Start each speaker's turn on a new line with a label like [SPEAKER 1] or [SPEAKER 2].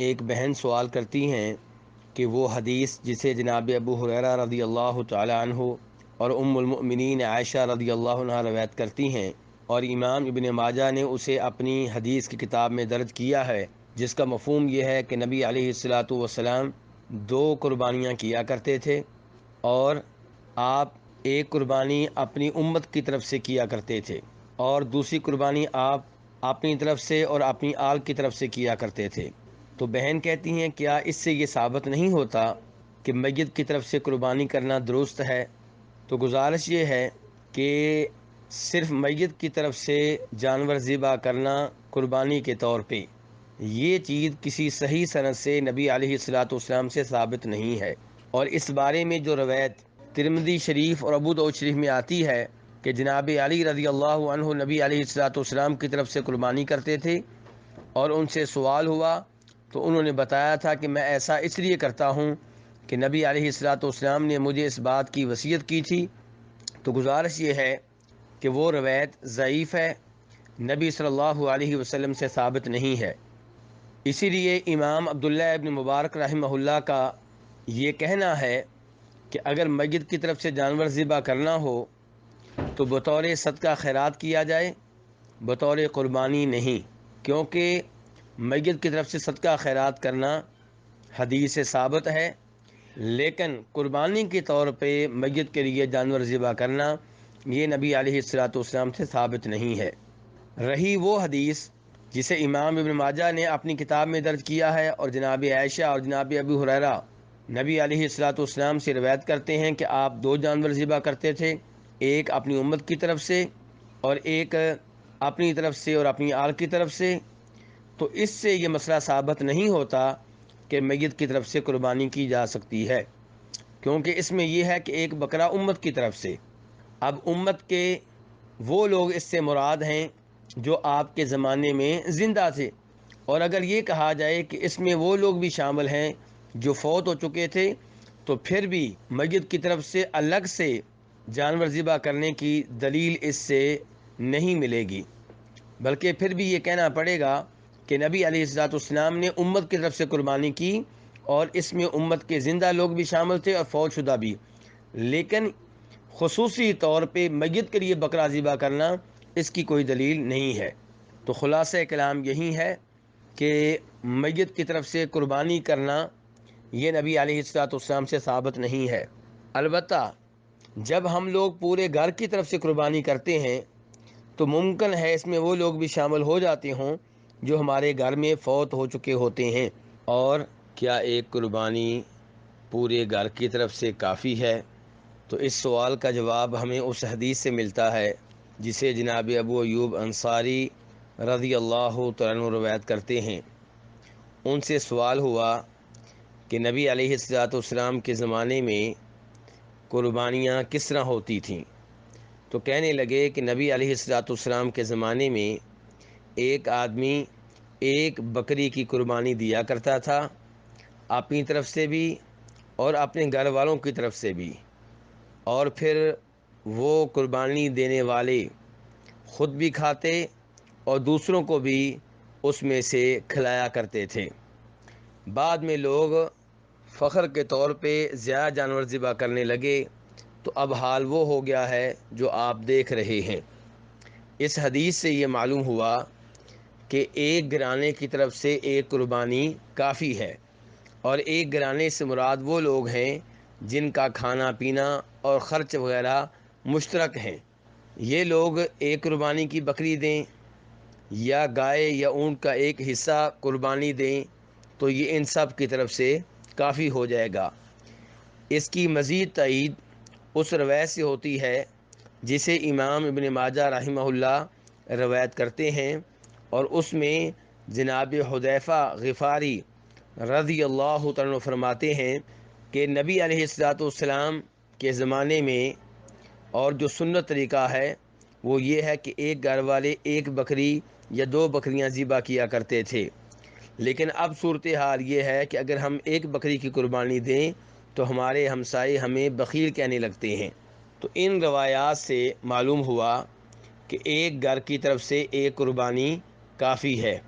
[SPEAKER 1] ایک بہن سوال کرتی ہیں کہ وہ حدیث جسے جناب ابو ہریرہ رضی اللہ تعالی عنہ اور ام المؤمنین عائشہ رضی اللہ عنہا روایت کرتی ہیں، اور امام ابن ماجہ نے اسے اپنی حدیث کی کتاب میں درج کیا ہے، جس کا مفہوم یہ ہے کہ نبی علیہ الصلاۃ والسلام 2 قربانیاں کیا کرتے تھے، اور آپ ایک قربانی اپنی امت کی طرف سے کیا کرتے تھے، اور دوسری قربانی آپ اپنی طرف سے اور اپنی آل کی طرف سے کیا کرتے تھے۔ تو بہن کہتی ہیں کیا اس سے یہ ثابت نہیں ہوتا کہ میت کی طرف سے قربانی کرنا درست ہے؟ تو گزارش یہ ہے کہ صرف میت کی طرف سے جانور ذبح کرنا قربانی کے طور پہ، یہ چیز کسی صحیح سند سے نبی علیہ الصلاۃ والسلام سے ثابت نہیں ہے، اور اس بارے میں جو روایت ترمذی شریف اور ابو داؤد شریف میں آتی ہے کہ جناب علی رضی اللہ عنہ نبی علیہ الصلاۃ والسلام کی طرف سے قربانی کرتے تھے، اور ان سے سوال ہوا تو انہوں نے بتایا تھا کہ میں ایسا اس لیے کرتا ہوں کہ نبی علیہ الصلاۃ والسلام نے مجھے اس بات کی وصیت کی تھی۔ تو گزارش یہ ہے کہ وہ روایت ضعیف ہے، نبی صلی اللہ علیہ وسلم سے ثابت نہیں ہے۔ اسی لیے امام عبداللہ ابن مبارک رحمہ اللہ کا یہ کہنا ہے کہ اگر میت کی طرف سے جانور ذبح کرنا ہو تو بطور صدقہ خیرات کیا جائے، بطور قربانی نہیں، کیونکہ میت کی طرف سے صدقہ خیرات کرنا حدیث سے ثابت ہے، لیکن قربانی کے طور پہ میت کے لیے جانور ذبح کرنا یہ نبی علیہ الصلاۃ والسلام سے ثابت نہیں ہے۔ رہی وہ حدیث جسے امام ابن ماجہ نے اپنی کتاب میں درج کیا ہے، اور جناب عائشہ اور جناب ابو ہریرہ نبی علیہ الصلاۃ والسلام سے روایت کرتے ہیں کہ آپ 2 جانور ذبح کرتے تھے، ایک اپنی امت کی طرف سے اور ایک اپنی طرف سے اور اپنی آل کی طرف سے، تو اس سے یہ مسئلہ ثابت نہیں ہوتا کہ میت کی طرف سے قربانی کی جا سکتی ہے، کیونکہ اس میں یہ ہے کہ ایک بکرا امت کی طرف سے۔ اب امت کے وہ لوگ اس سے مراد ہیں جو آپ کے زمانے میں زندہ تھے، اور اگر یہ کہا جائے کہ اس میں وہ لوگ بھی شامل ہیں جو فوت ہو چکے تھے، تو پھر بھی میت کی طرف سے الگ سے جانور ذبح کرنے کی دلیل اس سے نہیں ملے گی، بلکہ پھر بھی یہ کہنا پڑے گا کہ نبی علیہ الصلوۃ والسلام نے امت کی طرف سے قربانی کی، اور اس میں امت کے زندہ لوگ بھی شامل تھے اور فوت شدہ بھی، لیکن خصوصی طور پہ میت کے لیے بکرا ذبح کرنا اس کی کوئی دلیل نہیں ہے۔ تو خلاصہ کلام یہی ہے کہ میت کی طرف سے قربانی کرنا یہ نبی علیہ الصلوۃ والسلام سے ثابت نہیں ہے۔ البتہ جب ہم لوگ پورے گھر کی طرف سے قربانی کرتے ہیں تو ممکن ہے اس میں وہ لوگ بھی شامل ہو جاتے ہوں جو ہمارے گھر میں فوت ہو چکے ہوتے ہیں۔ اور کیا ایک قربانی پورے گھر کی طرف سے کافی ہے؟ تو اس سوال کا جواب ہمیں اس حدیث سے ملتا ہے جسے جناب ابو ایوب انصاری رضی اللہ تعالیٰ عنہ روایت کرتے ہیں۔ ان سے سوال ہوا کہ نبی علیہ الصلوۃ والسلام کے زمانے میں قربانیاں کس طرح ہوتی تھیں؟ تو کہنے لگے کہ نبی علیہ الصلوۃ والسلام کے زمانے میں ایک آدمی ایک بکری کی قربانی دیا کرتا تھا، اپنی طرف سے بھی اور اپنے گھر والوں کی طرف سے بھی، اور پھر وہ قربانی دینے والے خود بھی کھاتے اور دوسروں کو بھی اس میں سے کھلایا کرتے تھے۔ بعد میں لوگ فخر کے طور پہ زیادہ جانور ذبح کرنے لگے، تو اب حال وہ ہو گیا ہے جو آپ دیکھ رہے ہیں۔ اس حدیث سے یہ معلوم ہوا کہ ایک گھرانے کی طرف سے ایک قربانی کافی ہے، اور ایک گھرانے سے مراد وہ لوگ ہیں جن کا کھانا پینا اور خرچ وغیرہ مشترک ہیں۔ یہ لوگ ایک قربانی کی بکری دیں یا گائے یا اونٹ کا ایک حصہ قربانی دیں تو یہ ان سب کی طرف سے کافی ہو جائے گا۔ اس کی مزید تائید اس روایت سے ہوتی ہے جسے امام ابن ماجہ رحمہ اللہ روایت کرتے ہیں، اور اس میں جناب حذیفہ غفاری رضی اللہ عنہ فرماتے ہیں کہ نبی علیہ الصلوۃ والسلام کے زمانے میں اور جو سنت طریقہ ہے وہ یہ ہے کہ ایک گھر والے ایک بکری یا 2 بکریاں ذبح کیا کرتے تھے، لیکن اب صورتحال یہ ہے کہ اگر ہم ایک بکری کی قربانی دیں تو ہمارے ہمسائے ہمیں بخیل کہنے لگتے ہیں۔ تو ان روایات سے معلوم ہوا کہ ایک گھر کی طرف سے ایک قربانی کافی ہے۔